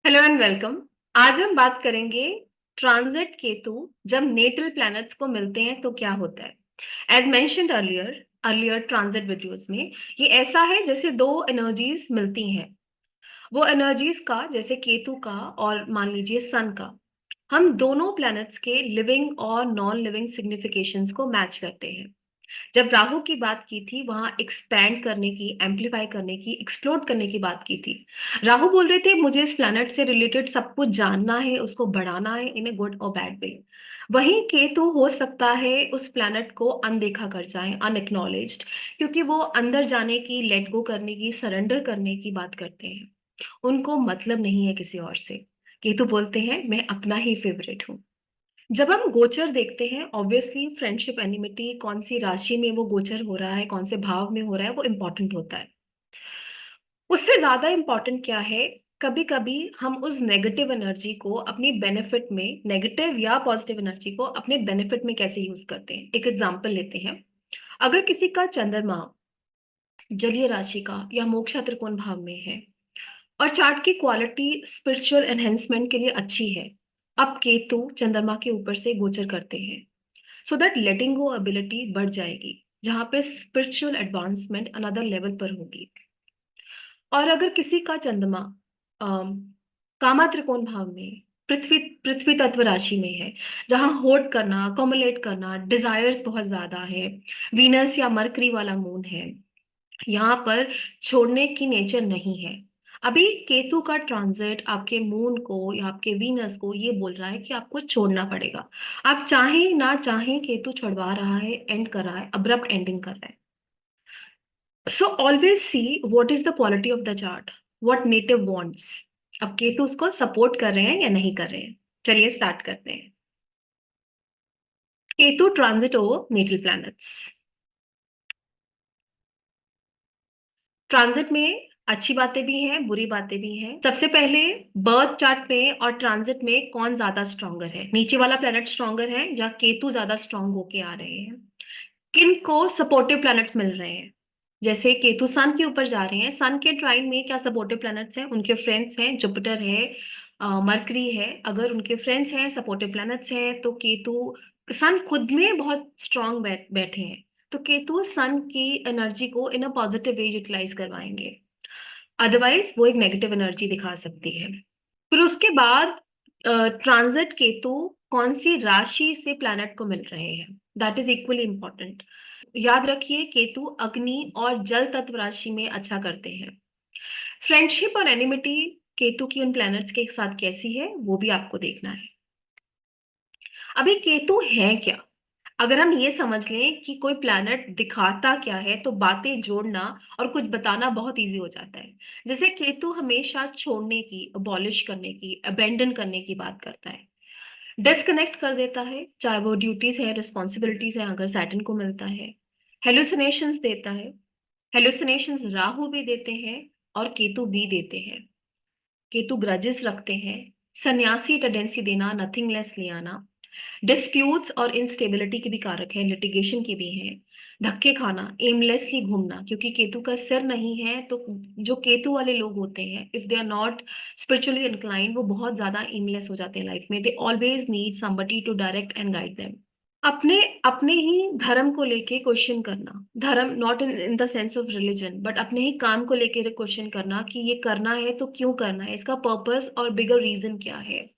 Hello and welcome. आज हम बात करेंगे ट्रांजिट केतु जब नेटल प्लैनेट्स को मिलते हैं तो क्या होता है। As mentioned earlier earlier transit videos में, ये ऐसा है जैसे दो एनर्जीज मिलती हैं। वो एनर्जीज का, जैसे केतु का और मान लीजिए सन का, हम दोनों प्लैनेट्स के लिविंग और नॉन लिविंग सिग्निफिकेशंस को मैच करते हैं। जब राहु की बात की थी, वहां एक्सपैंड करने की, एम्पलीफाई करने की, एक्सप्लोर करने की बात की थी। राहु बोल रहे थे मुझे इस प्लैनेट से रिलेटेड सब कुछ जानना है, उसको बढ़ाना है इन ए गुड और बैड वे। वहीं केतु हो सकता है उस प्लैनेट को अनदेखा कर जाए, अनएक्नॉलेज्ड, क्योंकि वो अंदर जाने की, लेट गो करने की, सरेंडर करने की बात करते हैं। उनको मतलब नहीं है किसी और से। केतु बोलते हैं मैं अपना ही फेवरेट हूँ। जब हम गोचर देखते हैं, ऑब्वियसली फ्रेंडशिप, एनिमिटी, कौन सी राशि में वो गोचर हो रहा है, कौन से भाव में हो रहा है, वो इम्पोर्टेंट होता है। उससे ज्यादा इम्पोर्टेंट क्या है, कभी कभी हम उस नेगेटिव एनर्जी को अपनी बेनिफिट में, नेगेटिव या पॉजिटिव एनर्जी को अपने बेनिफिट में कैसे यूज करते हैं। एक एग्जांपल लेते हैं। अगर किसी का चंद्रमा जलीय राशि का या मोक्षा त्रिकोण भाव में है और चार्ट की क्वालिटी स्पिरिचुअल एनहेंसमेंट के लिए अच्छी है, अब केतु चंद्रमा के ऊपर से गोचर करते हैं, so that letting go ability बढ़ जाएगी, जहां पे स्पिरिचुअल एडवांसमेंट अनदर लेवल पर होगी। और अगर किसी का चंद्रमा अम, कामा त्रिकोण भाव में, पृथ्वी पृथ्वी तत्व राशि में है, जहां होल्ड करना, अकोमुलेट करना, डिजायर्स बहुत ज्यादा है, वीनस या मरकरी वाला मून है, यहाँ पर छोड़ने की नेचर नहीं है। अभी केतु का ट्रांजिट आपके मून को या आपके वीनस को ये बोल रहा है कि आपको छोड़ना पड़ेगा। आप चाहें ना चाहें, केतु छुड़वा रहा है, एंड कर रहा है, अब्रप्ट एंडिंग कर रहा है। So always see what is the quality of the chart, what native wants. अब केतु उसको सपोर्ट कर रहे हैं या नहीं कर रहे हैं। चलिए स्टार्ट करते हैं। Ketu transit over natal planets. Transit में अच्छी बातें भी हैं, बुरी बातें भी हैं। सबसे पहले, बर्थ चार्ट में और ट्रांजिट में कौन ज्यादा स्ट्रॉन्गर है, नीचे वाला प्लेनेट स्ट्रॉन्गर है या केतु ज्यादा स्ट्रॉन्ग होके आ रहे हैं। किन को सपोर्टिव प्लैनेट्स मिल रहे हैं। जैसे केतु सन के ऊपर जा रहे हैं, सन के ट्राइन में क्या सपोर्टिव प्लैनेट्स हैं, उनके फ्रेंड्स हैं, जुपिटर है, मरकरी है। अगर उनके फ्रेंड्स हैं, सपोर्टिव प्लैनेट्स हैं, तो केतु, सन खुद में बहुत स्ट्रांग बैठे हैं, तो केतु सन की एनर्जी को इन अ पॉजिटिव वे यूटिलाइज करवाएंगे। अदरवाइज वो एक नेगेटिव एनर्जी दिखा सकती है। फिर उसके बाद ट्रांजिट केतु कौन सी राशि से प्लैनेट को मिल रहे हैं, दैट इज इक्वली इंपॉर्टेंट। याद रखिए केतु अग्नि और जल तत्व राशि में अच्छा करते हैं। फ्रेंडशिप और एनिमिटी केतु की उन प्लैनेट्स के साथ कैसी है, वो भी आपको देखना है। अभी केतु है क्या, अगर हम ये समझ लें कि कोई प्लैनेट दिखाता क्या है, तो बातें जोड़ना और कुछ बताना बहुत इजी हो जाता है। जैसे केतु हमेशा छोड़ने की, अबॉलिश करने की, अबेंडन करने की बात करता है, डिस्कनेक्ट कर देता है, चाहे वो ड्यूटीज है, रिस्पॉन्सिबिलिटीज है, अगर सैटर्न को मिलता है। हेलुसिनेशंस देता है, हेलुसिनेशंस राहु भी देते हैं और केतु भी देते हैं। केतु ग्रजेस रखते हैं, सन्यासी टेंडेंसी देना, नथिंगलेस ले आना, डिस्प्यूट्स और इंस्टेबिलिटी के भी कारक है, लिटिगेशन के भी हैं। धक्के खाना, एमलेसली घूमना, क्योंकि केतु का सिर नहीं है, तो जो केतु वाले लोग होते हैं, if they are not spiritually inclined, वो बहुत ज्यादा एमलेस हो जाते हैं लाइफ में। They always need somebody to direct and guide them. अपने अपने ही धर्म को लेके क्वेश्चन करना, धर्म not in in the sense of religion, but अपने ही काम को लेके क्वेश्चन करना कि ये करना है तो क्यों करना है, इसका पर्पस और बिगर रीजन क्या है।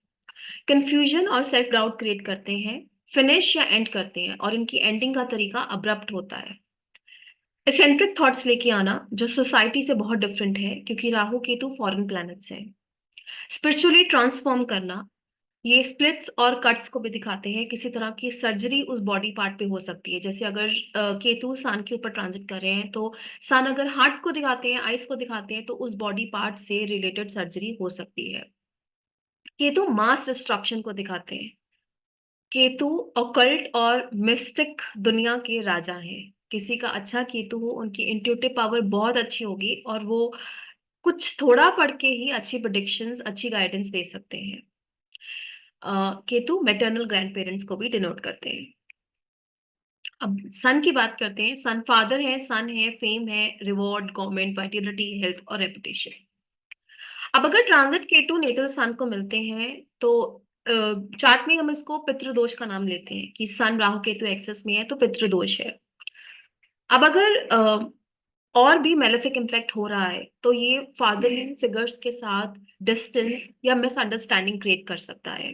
कंफ्यूजन और सेल्फ डाउट क्रिएट करते हैं, फिनिश या एंड करते हैं, और इनकी एंडिंग का तरीका अब्रप्ट होता है। एसेंट्रिक थॉट्स लेके आना, जो सोसाइटी से बहुत डिफरेंट है, क्योंकि राहु केतु फॉरेन प्लैनेट्स हैं। स्पिरिचुअली ट्रांसफॉर्म करना, ये स्प्लिट्स और कट्स को भी दिखाते हैं। किसी तरह की सर्जरी उस बॉडी पार्ट पे हो सकती है, जैसे अगर केतु सन के ऊपर ट्रांजिट कर रहे हैं, तो सन अगर हार्ट को दिखाते हैं, आइस को दिखाते हैं, तो उस बॉडी पार्ट से रिलेटेड सर्जरी हो सकती है। केतु मास डिस्ट्रक्शन को दिखाते हैं। केतु ऑकल्ट और मिस्टिक दुनिया के राजा हैं। किसी का अच्छा केतु हो, उनकी इंट्यूटिव पावर बहुत अच्छी होगी, और वो कुछ थोड़ा पढ़ के ही अच्छी प्रेडिक्शंस, अच्छी गाइडेंस दे सकते हैं। केतु मैटरनल ग्रैंड पेरेंट्स को भी डिनोट करते हैं। अब सन की बात करते हैं। सन फादर है, सन है, फेम है, रिवॉर्ड, गवर्नमेंट, वाइटलिटी, हेल्थ और रेपुटेशन। अब अगर ट्रांजिट केतु नेटल सन को मिलते हैं तो चार्ट में हम इसको पितृदोष का नाम लेते हैं कि सन राहु केतु एक्सेस में है तो पितृदोष है। अब अगर और भी मेलेफिक इम्पैक्ट हो रहा है तो ये फादरली फिगर्स के साथ डिस्टेंस या मिसअंडरस्टैंडिंग क्रिएट कर सकता है।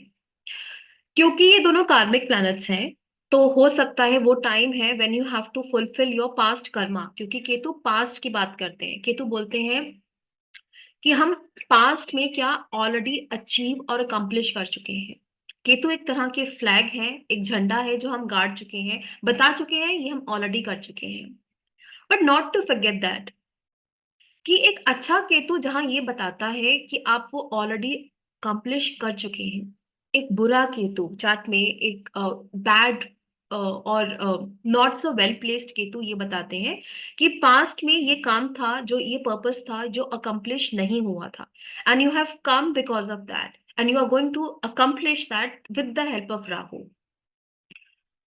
क्योंकि ये दोनों कार्मिक प्लैनेट्स हैं तो हो सकता है वो टाइम है when you have to fulfil your past karma, क्योंकि केतु पास्ट की बात करते हैं। केतु बोलते हैं कि हम पास्ट में क्या ऑलरेडी अचीव और अकम्प्लिश कर चुके हैं। केतु एक तरह के फ्लैग है, एक झंडा है जो हम गाड़ चुके हैं, बता चुके हैं ये हम ऑलरेडी कर चुके हैं। But not to forget that कि एक अच्छा केतु जहां ये बताता है कि आप वो ऑलरेडी कंप्लिश कर चुके हैं, एक बुरा केतु चार्ट में एक बैड और not so well placed Ketu ये बताते हैं कि पास्ट में ये काम था, जो ये पर्पस था जो अकम्प्लिश नहीं हुआ था, and you have come because of that and you are going to accomplish that with the help of Rahu.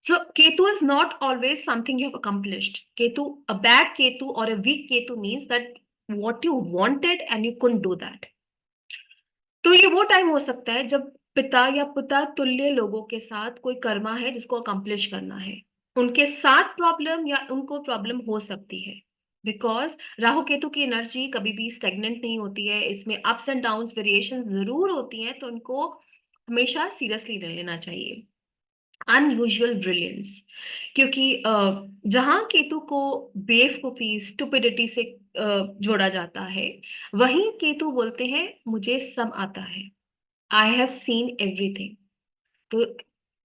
So Ketu is not always something you have accomplished. Ketu, a bad Ketu or a weak Ketu means that what you wanted and you couldn't do that. तो ये वो time हो सकता है जब पिता या पिता तुल्य लोगों के साथ कोई कर्मा है जिसको अकम्प्लिश करना है, उनके साथ प्रॉब्लम या उनको प्रॉब्लम हो सकती है। बिकॉज राहु केतु की एनर्जी कभी भी स्टेगनेंट नहीं होती है, इसमें अप्स एंड डाउन्स वेरिएशन जरूर होती हैं, तो उनको हमेशा सीरियसली ले लेना चाहिए। अनयूजुअल ब्रिलियंस, क्योंकि जहां केतु को बेवकूफी स्टुपिडिटी से जोड़ा जाता है, वहीं केतु बोलते हैं मुझे सब आता है, आई हैव सीन एवरीथिंग। तो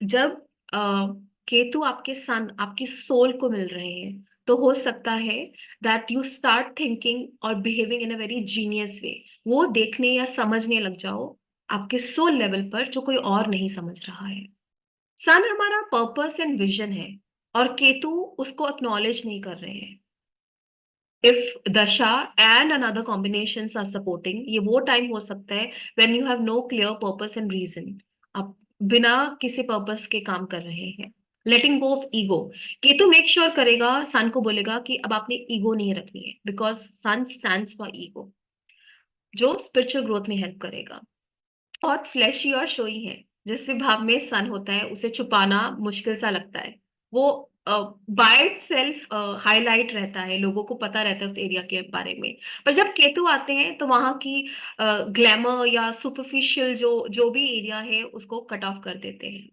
जब केतु आपके सन आपकी सोल को मिल रहे हैं तो हो सकता है दैट यू स्टार्ट थिंकिंग और behaving in a very genius way, वो देखने या समझने लग जाओ आपके सोल लेवल पर जो कोई और नहीं समझ रहा है। सन हमारा पर्पस एंड विजन है और केतु उसको अक्नॉलेज नहीं कर रहे हैं। If dasha and another combinations are supporting, ये वो टाइम हो सकता है when you have no clear purpose and reason, आप बिना किसी पर्पस के काम कर रहे हैं। Letting go of ego, Ketu make sure करेगा, सन को बोलेगा कि अब आपने ईगो नहीं रखनी है, because sun stands for ego, जो स्पिरिचुअल ग्रोथ में हेल्प करेगा। बहुत फ्लैशी और शोई है, जिस विभाव में सन होता है उसे छुपाना मुश्किल सा लगता है। वो बाय इट सेल्फ हाईलाइट रहता है, लोगों को पता रहता है उस एरिया के बारे में। पर जब केतु आते हैं तो वहां की ग्लैमर या सुपरफिशियल जो जो भी एरिया है उसको कट ऑफ कर देते हैं।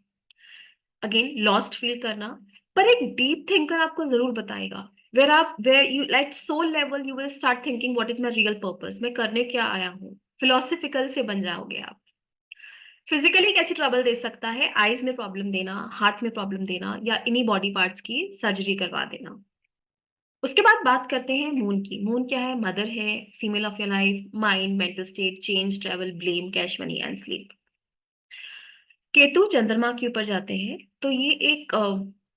अगेन लॉस्ट फील करना, पर एक डीप थिंकर आपको जरूर बताएगा, where you like soul level you will start thinking what is my real purpose, मैं करने क्या आया हूँ, फिलोसफिकल से बन जाओगे आप। फिजिकली कैसे ट्रबल दे सकता है, आईज में प्रॉब्लम देना, हार्ट में प्रॉब्लम देना या इन्हीं बॉडी पार्ट्स की सर्जरी करवा देना। उसके बाद बात करते हैं मून की। मून क्या है? मदर है, female of your life, mind, mental state, change, travel, blame, cash money and sleep. Ketu चंद्रमा के ऊपर जाते हैं तो ये एक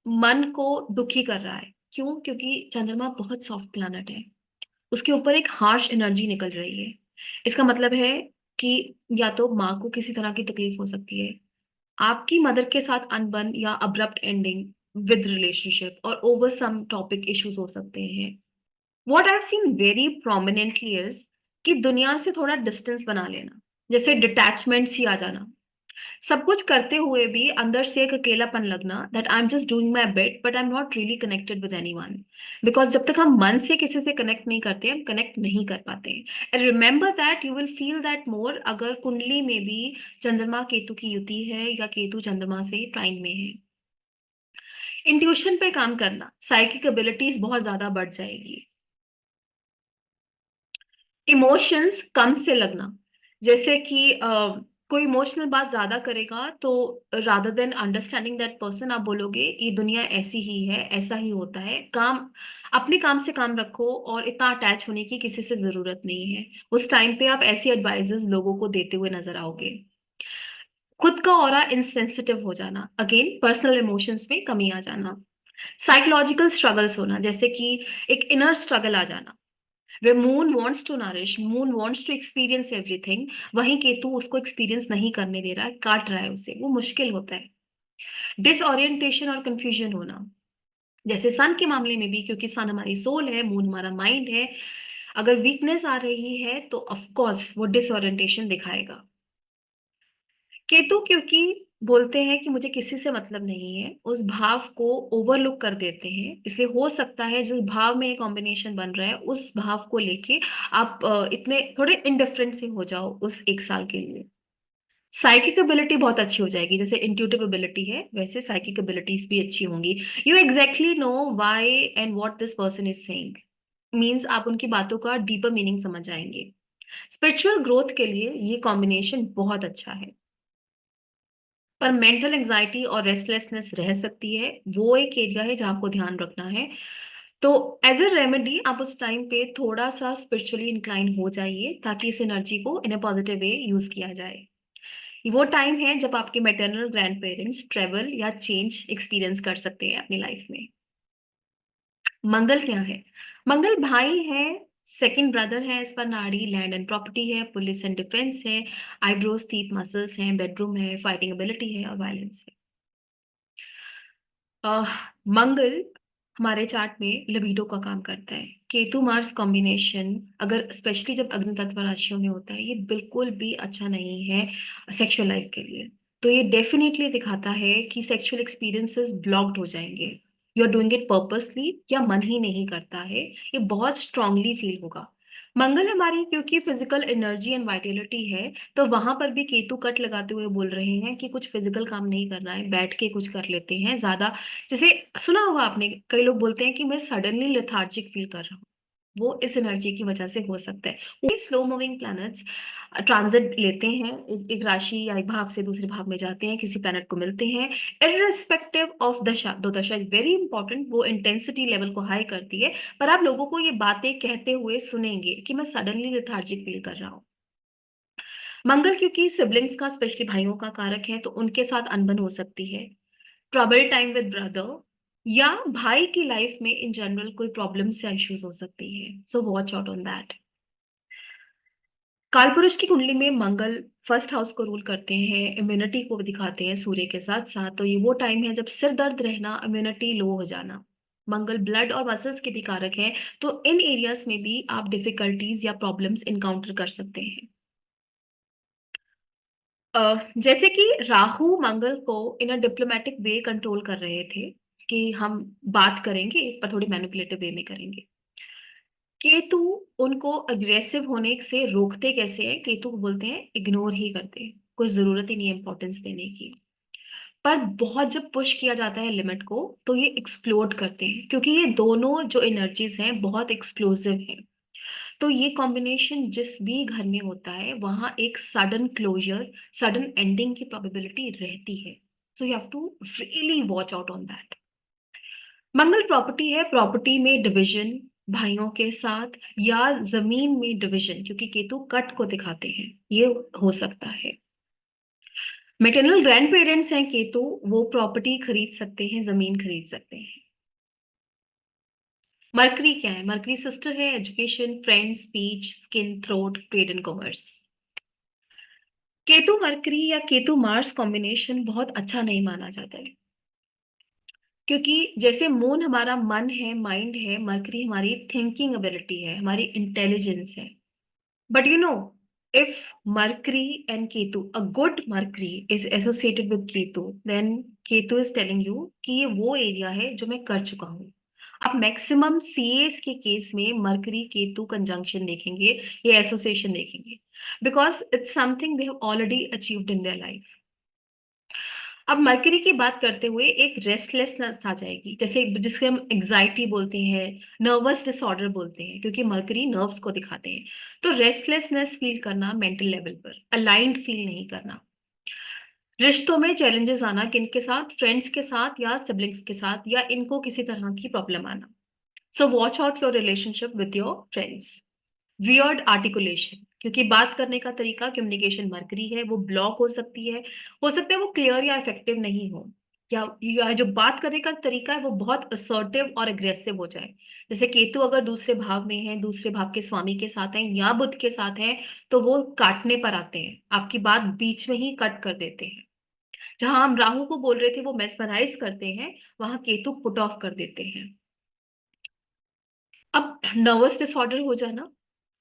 मन को दुखी कर रहा है। क्यों? क्योंकि चंद्रमा बहुत सॉफ्ट प्लैनेट है, उसके ऊपर एक हार्श एनर्जी निकल रही है। इसका मतलब है कि या तो माँ को किसी तरह की तकलीफ हो सकती है, आपकी मदर के साथ अनबन या अब्रप्ट एंडिंग विद रिलेशनशिप और ओवर सम टॉपिक इश्यूज हो सकते हैं। What I have seen very prominently is कि दुनिया से थोड़ा डिस्टेंस बना लेना, जैसे डिटैचमेंट सी आ जाना, सब कुछ करते हुए भी अंदर से एक अकेलापन लगना, that I am just doing my best but I am not really connected with anyone. Because जब तक हम मन से किसी से कनेक्ट नहीं करते, हम कनेक्ट नहीं कर पाते। And remember that you will feel that more अगर कुंडली में भी चंद्रमा केतु की युति है या केतु चंद्रमा से ट्राइन में है। इंट्यूशन पे काम करना, साइकिक एबिलिटीज बहुत ज्यादा बढ़ जाएगी। इमोशंस कम से लगना, जैसे कि कोई इमोशनल बात ज्यादा करेगा तो rather than understanding that person आप बोलोगे ये दुनिया ऐसी ही है, ऐसा ही होता है, काम अपने काम से काम रखो और इतना अटैच होने की किसी से जरूरत नहीं है। उस टाइम पे आप ऐसी एडवाइजेस लोगों को देते हुए नजर आओगे। खुद का ऑरा इंसेंसिटिव हो जाना, अगेन पर्सनल इमोशंस में कमी आ जाना। साइकोलॉजिकल स्ट्रगल्स होना, जैसे कि एक इनर स्ट्रगल आ जाना, वे moon wants to nourish, moon wants to experience everything, वहीं केतु उसको एक्सपीरियंस नहीं करने दे रहा है, काट रहा है उसे, वो मुश्किल होता है। डिसओरिएंटेशन और कंफ्यूजन होना, जैसे सन के मामले में भी, क्योंकि सन हमारी सोल है, मून हमारा माइंड है। अगर वीकनेस आ रही है तो ऑफ कोर्स वो डिसओरिएंटेशन दिखाएगा। केतु क्योंकि बोलते हैं कि मुझे किसी से मतलब नहीं है, उस भाव को ओवरलुक कर देते हैं, इसलिए हो सकता है जिस भाव में ये कॉम्बिनेशन बन रहा है उस भाव को लेके आप इतने थोड़े इनडिफरेंट से हो जाओ उस एक साल के लिए। साइकिक एबिलिटी बहुत अच्छी हो जाएगी, जैसे इंट्यूटिव एबिलिटी है वैसे साइकिक एबिलिटीज भी अच्छी होंगी। You exactly know why and what this person is saying, means आप उनकी बातों का डीपर मीनिंग समझ जाएंगे। स्पिरिचुअल ग्रोथ के लिए ये कॉम्बिनेशन बहुत अच्छा है। पर मेंटल एंजाइटी और रेस्टलेसनेस रह सकती है, वो एक एरिया है जहाँ आपको ध्यान रखना है। तो एज ए रेमेडी आप उस टाइम पे थोड़ा सा स्पिरिचुअली इंक्लाइन हो जाइए ताकि इस एनर्जी को इन अ पॉजिटिव वे यूज किया जाए। वो टाइम है जब आपके मैटरनल ग्रैंड पेरेंट्स ट्रेवल या चेंज एक्सपीरियंस कर सकते हैं अपनी लाइफ में। मंगल क्या है? मंगल भाई है, सेकंड ब्रदर है, इस पर नाड़ी, लैंड एंड प्रॉपर्टी है, पुलिस एंड डिफेंस है, आईब्रोज, टीथ, मसल्स हैं, बेडरूम है, फाइटिंग एबिलिटी है और वायलेंस है। अह, मंगल हमारे चार्ट में लिबिडो का काम करता है। केतु मार्स कॉम्बिनेशन अगर स्पेशली जब अग्नि तत्व राशियों में होता है ये बिल्कुल भी अच्छा नहीं है सेक्सुअल लाइफ के लिए। तो ये डेफिनेटली दिखाता है कि सेक्सुअल एक्सपीरियंसेस ब्लॉक्ड हो जाएंगे। You are doing it purposely या मन ही नहीं करता है, ये बहुत स्ट्रांगली फील होगा। मंगल हमारी क्योंकि फिजिकल एनर्जी एंड वाइटलिटी है, तो वहां पर भी केतु कट लगाते हुए बोल रहे हैं कि कुछ फिजिकल काम नहीं करना है, बैठ के कुछ कर लेते हैं ज्यादा। जैसे सुना होगा आपने, कई लोग बोलते हैं कि मैं सडनली लेथार्जिक फील कर रहा हूँ, वो इस एनर्जी की वजह से हो सकता है। वो स्लो मूविंग प्लैनेट्स ट्रांजिट लेते हैं, एक राशि या एक भाव से दूसरे भाव में जाते हैं, किसी प्लैनेट को मिलते हैं, इररिस्पेक्टिव ऑफ दशा। दो दशा इज वेरी इंपॉर्टेंट, वो इंटेंसिटी लेवल को हाई करती है। पर आप लोगों को ये बातें कहते हुए सुनेंगे कि मैं सडनली लेथार्जिक फील कर रहा हूँ। मंगल क्योंकि सिबलिंग्स का स्पेशली भाइयों का कारक है, तो उनके साथ अनबन हो सकती है, ट्रबल टाइम विद ब्रदर, या भाई की लाइफ में इन जनरल कोई प्रॉब्लम्स या इश्यूज हो सकती है, so watch out on that. कालपुरुष की कुंडली में मंगल फर्स्ट हाउस को रूल करते हैं, इम्यूनिटी को दिखाते हैं सूर्य के साथ साथ, तो ये वो टाइम है जब सिर दर्द रहना, इम्यूनिटी लो हो जाना। मंगल ब्लड और मसल्स के भी कारक हैं, तो इन एरियाज में भी आप डिफिकल्टीज या प्रॉब्लम्स इनकाउंटर कर सकते हैं। जैसे कि राहु मंगल को इन अ डिप्लोमेटिक वे कंट्रोल कर रहे थे कि हम बात करेंगे पर थोड़ी मैनिपुलेटिव वे में करेंगे। केतु उनको अग्रेसिव होने से रोकते कैसे हैं? केतु को बोलते हैं इग्नोर ही करते हैं, कोई जरूरत ही नहीं है इंपॉर्टेंस देने की। पर बहुत जब पुश किया जाता है लिमिट को तो ये एक्सप्लोड करते हैं, क्योंकि ये दोनों जो एनर्जीज हैं बहुत एक्सप्लोसिव हैं। तो ये कॉम्बिनेशन जिस भी घर में होता है वहां एक सडन क्लोजर, सडन एंडिंग की प्रोबेबिलिटी रहती है। So you have to really watch out on that. Mangal property है, प्रॉपर्टी में डिवीजन, भाइयों के साथ या जमीन में डिवीजन, क्योंकि केतु कट को दिखाते हैं, ये हो सकता है। मेटरनल ग्रैंड पेरेंट्स हैं केतु, वो प्रॉपर्टी खरीद सकते हैं, जमीन खरीद सकते हैं। मरकरी क्या है? मरकरी सिस्टर है, education, friends, speech, skin, throat, trade and commerce. Ketu mercury या केतु मार्स कॉम्बिनेशन बहुत अच्छा नहीं माना जाता है, क्योंकि जैसे मून हमारा मन है, माइंड है, मरकरी हमारी थिंकिंग एबिलिटी है, हमारी इंटेलिजेंस है। But you know, if Mercury and Ketu, a good Mercury is associated with Ketu, then Ketu is telling you कि ये वो एरिया है जो मैं कर चुका हूँ। आप मैक्सिमम सीएस के केस में मरकरी केतु कंजंक्शन देखेंगे, ये एसोसिएशन देखेंगे, because it's something they have already achieved in their life. अब मरकरी की बात करते हुए एक रेस्टलेसनेस आ जाएगी, जैसे जिसके हम एग्जाइटी बोलते हैं, नर्वस डिसऑर्डर बोलते हैं, क्योंकि मरकरी नर्व्स को दिखाते हैं। तो रेस्टलेसनेस फील करना, मेंटल लेवल पर अलाइंड फील नहीं करना, रिश्तों में चैलेंजेस आना, किनके साथ, फ्रेंड्स के साथ या सिबलिंग्स के साथ, या इनको किसी तरह की प्रॉब्लम आना। सो watch out your relationship with your friends. Weird articulation, क्योंकि बात करने का तरीका, कम्युनिकेशन मरकरी है, वो ब्लॉक हो सकता है वो क्लियर या इफेक्टिव नहीं हो, या जो बात करने का तरीका है वो बहुत असर्टिव और अग्रेसिव हो जाए। जैसे केतु अगर दूसरे भाव में है, दूसरे भाव के स्वामी के साथ है या बुध के साथ है, तो वो काटने पर आते हैं, आपकी बात बीच में ही कट कर देते हैं। जहां हम राहु को बोल रहे थे वो मेस्मराइज करते हैं, वहां केतु पुट ऑफ कर देते हैं। अब नर्वस डिसऑर्डर हो जाना,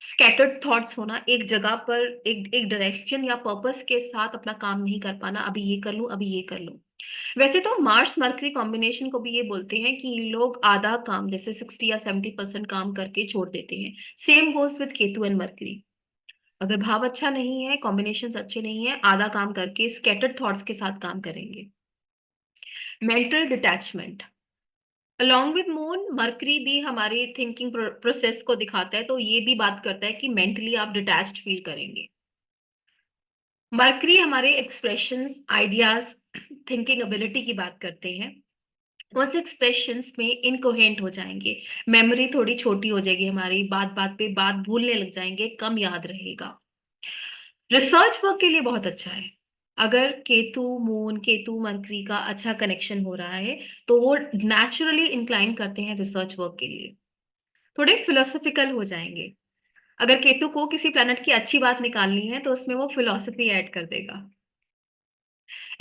स्कैटर्ड थॉट्स होना, एक जगह पर एक एक डायरेक्शन या पर्पस के साथ अपना काम नहीं कर पाना, अभी ये कर लूं, अभी ये कर लूं। वैसे तो मार्स मरकरी कॉम्बिनेशन को भी ये बोलते हैं कि ये लोग आधा काम, जैसे 60 या 70% काम करके छोड़ देते हैं। Same goes with Ketu and mercury. अगर भाव अच्छा नहीं है, कॉम्बिनेशंस अच्छे नहीं है, आधा काम करके स्कैटर्ड थॉट्स के साथ काम करेंगे। Mental detachment, along with moon mercury भी हमारी थिंकिंग प्रोसेस को दिखाता है, तो ये भी बात करता है कि मेंटली आप डिटैच्ड फील करेंगे। मरकरी हमारे एक्सप्रेशंस, आइडियाज, थिंकिंग एबिलिटी की बात करते हैं। उस एक्सप्रेशंस में इनकोहेंट हो जाएंगे, मेमोरी थोड़ी छोटी हो जाएगी हमारी, बात बात पे बात भूलने लग जाएंगे, कम याद रहेगा। रिसर्च वर्क के लिए बहुत अच्छा है। अगर केतु मून, केतु मरकरी का अच्छा कनेक्शन हो रहा है तो वो नेचुरली इंक्लाइन करते हैं रिसर्च वर्क के लिए, थोड़े फिलोसफिकल हो जाएंगे। अगर केतु को किसी प्लैनेट की अच्छी बात निकालनी है तो उसमें वो फिलोसफी ऐड कर देगा।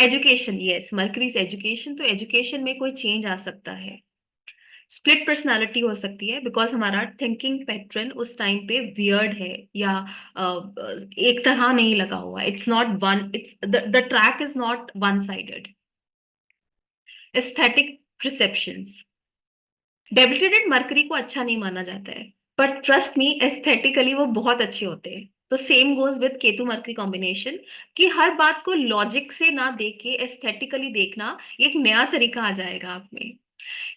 एजुकेशन, यस, मरकरी से एजुकेशन, तो एजुकेशन में कोई चेंज आ सकता है। स्प्लिट पर्सनालिटी हो सकती है बिकॉज हमारा थिंकिंग पैटर्न उस टाइम पे वियर्ड है, या एक तरह नहीं लगा हुआ, it's not one, it's the track is not one sided. Aesthetic perceptions, debited mercury को अच्छा नहीं माना जाता है, बट ट्रस्ट मी एस्थेटिकली वो बहुत अच्छे होते हैं। तो same goes with Ketu mercury combination, कि हर बात को लॉजिक से ना देख के एस्थेटिकली देखना, एक नया तरीका आ जाएगा आप में।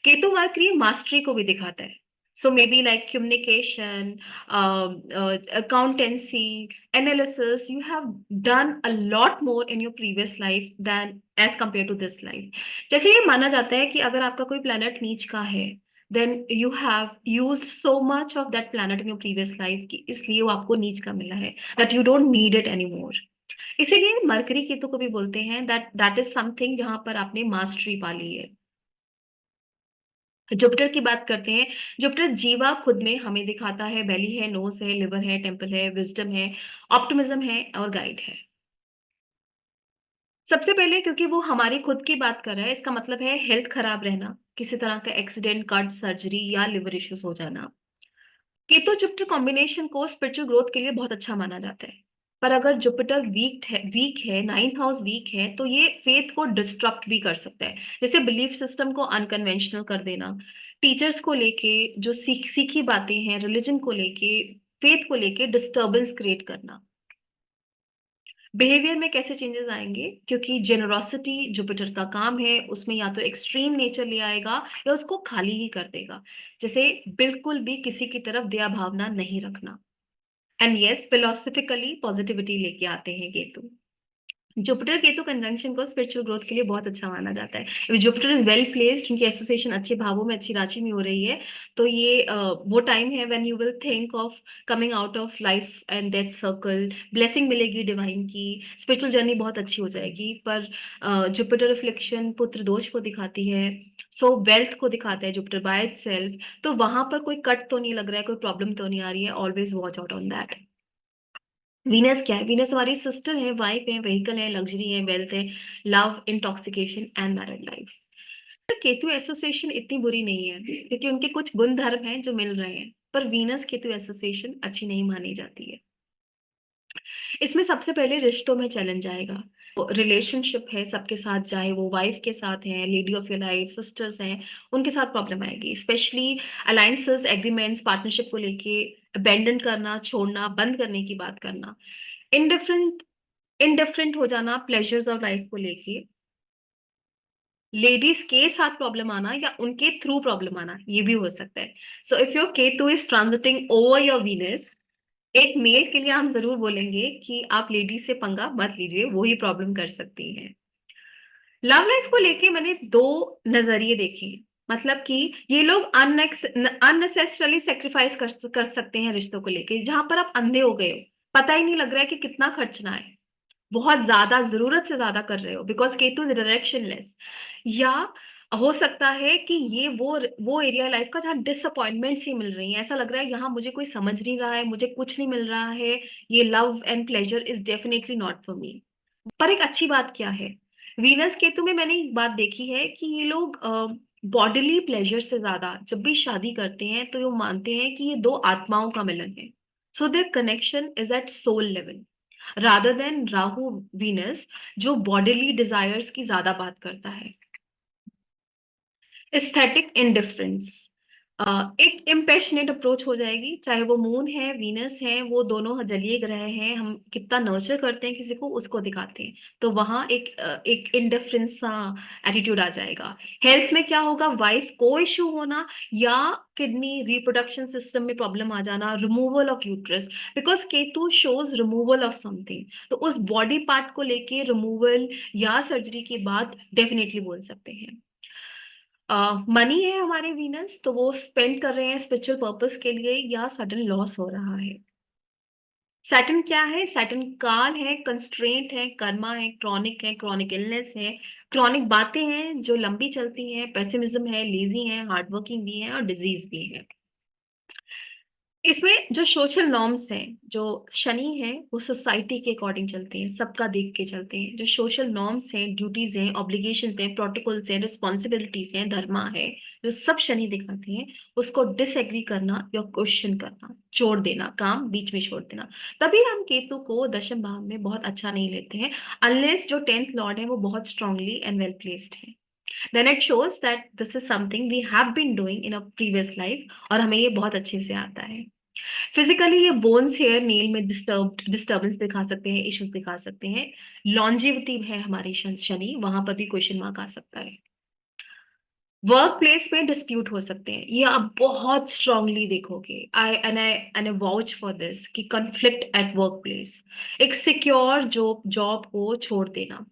केतु मरकरी मास्टरी को भी दिखाता है। So maybe like communication, accountancy, analysis, you have done a lot more in your previous life than as compared to this life. जैसे ये माना जाता है कि अगर आपका कोई प्लैनेट नीच का है, then you have used so much of that planet in your previous life कि इसलिए वो आपको नीच का मिला है, that you don't need it anymore. इसीलिए मरकरी केतु को भी बोलते हैं that is something जहां पर आपने मास्टरी पा ली है। जुपिटर की बात करते हैं। जुपिटर जीवा खुद में हमें दिखाता है, बेली है, नोज है, लिवर है, टेम्पल है, विजडम है, ऑप्टिमिज्म है और गाइड है। सबसे पहले क्योंकि वो हमारी खुद की बात कर रहा है, इसका मतलब है हेल्थ खराब रहना, किसी तरह का एक्सीडेंट, कट, सर्जरी या लिवर इश्यूज हो जाना। केतु जुपिटर कॉम्बिनेशन को स्पिरिचुअल ग्रोथ के लिए बहुत अच्छा माना जाता है। पर अगर जुपिटर वीक है, 9th हाउस वीक है, तो ये फेथ को डिस्टरप्ट भी कर सकता है। जैसे बिलीफ सिस्टम को अनकन्वेंशनल कर देना, टीचर्स को लेके जो सीखी बातें हैं, रिलीजन को लेके, फेथ को लेके डिस्टरबेंस क्रिएट करना। बिहेवियर में कैसे चेंजेस आएंगे, क्योंकि जेनरोसिटी जुपिटर का काम है, उसमें या तो एक्सट्रीम नेचर ले आएगा या उसको खाली ही कर देगा। जैसे बिल्कुल भी किसी की तरफ दया भावना नहीं रखना। एंड यस, फिलोसफिकली पॉजिटिविटी लेके आते हैं केतु। जुपिटर केतु कंजंक्शन को स्पिरिचुअल ग्रोथ के लिए बहुत अच्छा माना जाता है। जुपिटर इज वेल प्लेस्ड, उनकी एसोसिएशन अच्छे भावों में, अच्छी राशि में हो रही है, तो ये वो टाइम है when you will think of coming out of life and death circle, blessing मिलेगी डिवाइन की, स्पिरिचुअल जर्नी बहुत अच्छी हो जाएगी। पर जुपिटर रिफ्लेक्शन पुत्र दोष को दिखाती है, सो वेल्थ को दिखाता है जुपिटर बाय इट सेल्फ, तो वहां पर कोई कट तो नहीं लग रहा है, कोई प्रॉब्लम तो नहीं आ रही है, always watch out on that. Venus क्या है, वीनस हमारी सिस्टर है, वाइफ है, व्हीकल है, लग्जरी है, वेल्थ है, love, intoxication and married life. Ketu association इतनी बुरी नहीं है क्योंकि उनके कुछ गुण धर्म हैं जो मिल रहे हैं, पर वीनस केतु एसोसिएशन अच्छी नहीं मानी जाती है। इसमें सबसे पहले रिश्तों में चैलेंज आएगा। रिलेशनशिप है सबके साथ, चाहे वो वाइफ के साथ है, lady of your life, sisters हैं, उनके साथ प्रॉब्लम आएगी, स्पेशली अलायंसेस, एग्रीमेंट्स, पार्टनरशिप को लेके अबेंडन करना, छोड़ना, बंद करने की बात करना, इनडिफरेंट इनडिफरेंट हो जाना प्लेजर्स ऑफ लाइफ को लेके, लेडीज के साथ प्रॉब्लम आना या उनके थ्रू प्रॉब्लम आना, ये भी हो सकता है। So if your Ketu is transiting over your Venus, एक मेल के लिए हम जरूर बोलेंगे कि आप लेडीज से पंगा मत लीजिए, वो ही प्रॉब्लम कर सकती हैं। लव लाइफ को लेके मैंने दो नजरिए देखे हैं। मतलब कि ये लोग अननेसेसरली सेक्रीफाइस कर सकते हैं रिश्तों को लेके, जहां पर आप अंधे हो गए हो, पता ही नहीं लग रहा है कि कितना खर्चना है, बहुत ज्यादा, जरूरत से ज्यादा कर रहे हो बिकॉज केतु इज डायरेक्शनलेस। या हो सकता है कि ये वो एरिया लाइफ का जहाँ डिसअपॉइंटमेंट्स ही मिल रही है, ऐसा लग रहा है यहाँ मुझे कोई समझ नहीं रहा है, मुझे कुछ नहीं मिल रहा है, ये love and pleasure is definitely not for me. पर एक अच्छी बात क्या है, वीनस केतु में मैंने एक बात देखी है कि ये लोग बॉडीली प्लेजर से ज्यादा जब भी शादी करते हैं तो ये मानते हैं कि ये दो आत्माओं का मिलन है। So their connection is at soul level rather than Rahu Venus जो बॉडीली डिजायर्स की ज्यादा बात करता है। एस्थेटिक इंडिफरेंस, एक इम्पैशनेट अप्रोच हो जाएगी, चाहे वो मून है वीनस है, वो दोनों जलीय ग्रह हैं, हम कितना नर्चर करते हैं किसी को उसको दिखाते हैं, तो वहां एक इंडिफरेंस सा एटीट्यूड आ जाएगा। हेल्थ में क्या होगा, वाइफ को इश्यू होना या किडनी रिप्रोडक्शन सिस्टम में प्रॉब्लम आ जाना, removal of uterus, because Ketu shows removal of something, तो उस बॉडी पार्ट को लेके रिमूवल या सर्जरी की बात डेफिनेटली बोल सकते हैं। मनी है हमारे वीनस, तो वो स्पेंड कर रहे हैं स्पिरिचुअल पर्पस के लिए या सडन लॉस हो रहा है। सैटर्न क्या है, सैटर्न काल है, कंस्ट्रेंट है, कर्मा है, क्रॉनिक इलनेस है, क्रॉनिक बातें हैं जो लंबी चलती हैं, पेसिमिज्म है, लेजी है, हार्डवर्किंग भी है और डिजीज भी है। इसमें जो सोशल नॉर्म्स हैं, जो शनि है वो सोसाइटी के अकॉर्डिंग चलते हैं, सबका देख के चलते हैं। जो सोशल नॉर्म्स हैं, ड्यूटीज हैं, ऑब्लिगेशंस हैं, प्रोटोकॉल्स हैं, रिस्पॉन्सिबिलिटीज हैं, धर्मा है, जो सब शनि दिखाते हैं, उसको डिसएग्री करना या क्वेश्चन करना, छोड़ देना, काम बीच में छोड़ देना। तभी हम केतु को दशम भाव में बहुत अच्छा नहीं लेते हैं, अनलेस जो 10th लॉर्ड है वो बहुत स्ट्रांगली एंड वेल प्लेस्ड है। Then it shows that this is something we have been doing in a previous life और हमें ये बहुत अच्छे से आता है। फिजिकली ये बोन्स हेयर नील में डिस्टर्बेंस दिखा सकते हैं, इश्यूज दिखा सकते हैं। लॉन्जिविटी है हमारी शनि, वहां पर भी क्वेश्चन मार्क आ सकता है। वर्क प्लेस में डिस्प्यूट हो सकते हैं, ये आप बहुत स्ट्रांगली देखोगे। आई वाउच फॉर दिस कि कॉन्फ्लिक्ट एट वर्क प्लेस, एक सिक्योर जॉब को छोड़ देना।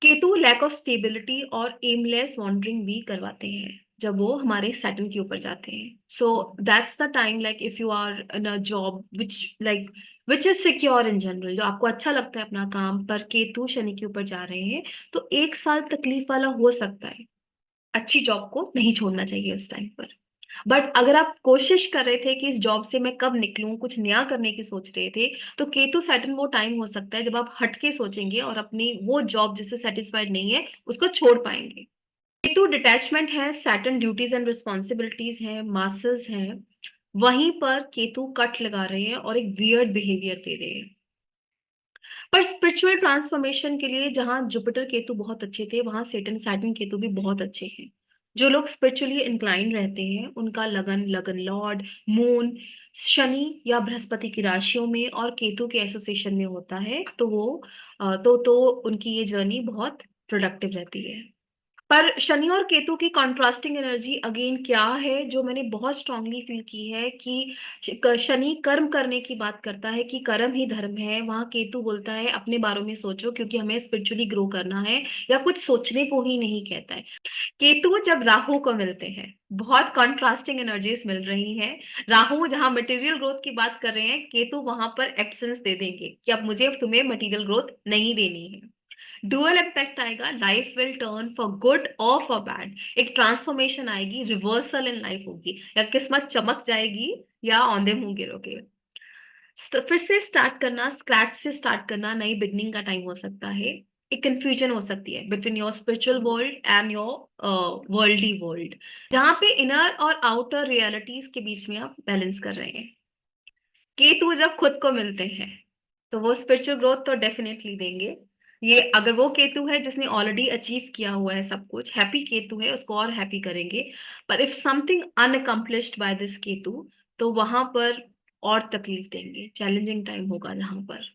केतु लैक ऑफ स्टेबिलिटी और एमलेस वॉन्डरिंग भी करवाते हैं जब वो हमारे सैटर्न के ऊपर जाते हैं। So that's the time, like if you are in a job which is secure in general, जो आपको अच्छा लगता है अपना काम, पर केतु शनि के ऊपर जा रहे हैं, तो 1 साल तकलीफ वाला हो सकता है। अच्छी जॉब को नहीं छोड़ना चाहिए उस टाइम पर। बट अगर आप कोशिश कर रहे थे कि इस जॉब से मैं कब निकलूं, कुछ नया करने की सोच रहे थे, तो केतु सैटर्न वो टाइम हो सकता है जब आप हटके सोचेंगे और अपनी वो जॉब जिससे सेटिस्फाइड नहीं है उसको छोड़ पाएंगे। केतु डिटैचमेंट है, सैटर्न ड्यूटीज एंड रिस्पॉन्सिबिलिटीज है, मासेस है, वहीं पर केतु कट लगा रहे हैं और एक वियर्ड बिहेवियर दे रहे हैं। पर स्पिरिचुअल ट्रांसफॉर्मेशन के लिए जहां जुपिटर केतु बहुत अच्छे थे, वहां सेटन सैटर्न केतु भी बहुत अच्छे हैं। जो लोग स्पिरिचुअली इंक्लाइन रहते हैं, उनका लगन लगन लॉर्ड मून शनि या बृहस्पति की राशियों में और केतु के एसोसिएशन में होता है, तो वो तो उनकी ये जर्नी बहुत प्रोडक्टिव रहती है। पर शनि और केतु की कॉन्ट्रास्टिंग एनर्जी अगेन क्या है, जो मैंने बहुत स्ट्रांगली फील की है कि शनि कर्म करने की बात करता है कि कर्म ही धर्म है, वहां केतु बोलता है अपने बारे में सोचो क्योंकि हमें स्पिरिचुअली ग्रो करना है, या कुछ सोचने को ही नहीं कहता है। केतु जब राहु को मिलते हैं, बहुत कॉन्ट्रास्टिंग एनर्जीज मिल रही हैं। राहु जहां मटेरियल ग्रोथ की बात कर रहे हैं, केतु वहां पर एब्सेंस दे देंगे कि अब मुझे तुम्हें मटेरियल ग्रोथ नहीं देनी है। डुअल इम्पैक्ट आएगा, life will turn for good और फॉर बैड, एक ट्रांसफॉर्मेशन आएगी, रिवर्सल इन लाइफ होगी, या किस्मत चमक जाएगी या औंधे मुंह गिरोगे। फिर से स्टार्ट करना, स्क्रैच से स्टार्ट करना, नई बिगनिंग का टाइम हो सकता है। एक कंफ्यूजन हो सकती है between your spiritual world and your worldly world, जहां पे इनर और आउटर रियलिटीज के बीच में आप बैलेंस कर रहे हैं। केतु जब खुद को मिलते हैं तो वो स्पिरिचुअल ग्रोथ तो डेफिनेटली देंगे। ये अगर वो केतु है जिसने ऑलरेडी अचीव किया हुआ है सब कुछ, हैप्पी केतु है, उसको और हैप्पी करेंगे। पर if something unaccomplished by this Ketu, तो वहां पर और तकलीफ देंगे, चैलेंजिंग टाइम होगा जहां पर।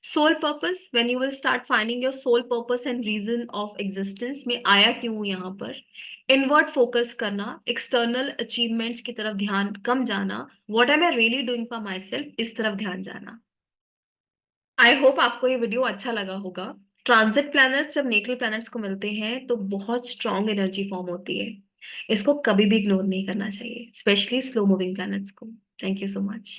Soul purpose, when you will start finding your soul purpose and reason of existence, में आया क्यों हूं यहाँ पर, इनवर्ट फोकस करना, एक्सटर्नल अचीवमेंट्स की तरफ ध्यान कम जाना, what am I really doing for myself, इस तरफ ध्यान जाना। आई होप आपको ये वीडियो अच्छा लगा होगा। ट्रांजिट प्लैनेट्स जब नेटल प्लैनेट्स को मिलते हैं तो बहुत स्ट्रांग एनर्जी फॉर्म होती है, इसको कभी भी इग्नोर नहीं करना चाहिए, स्पेशली स्लो मूविंग प्लैनेट्स को। Thank you so much.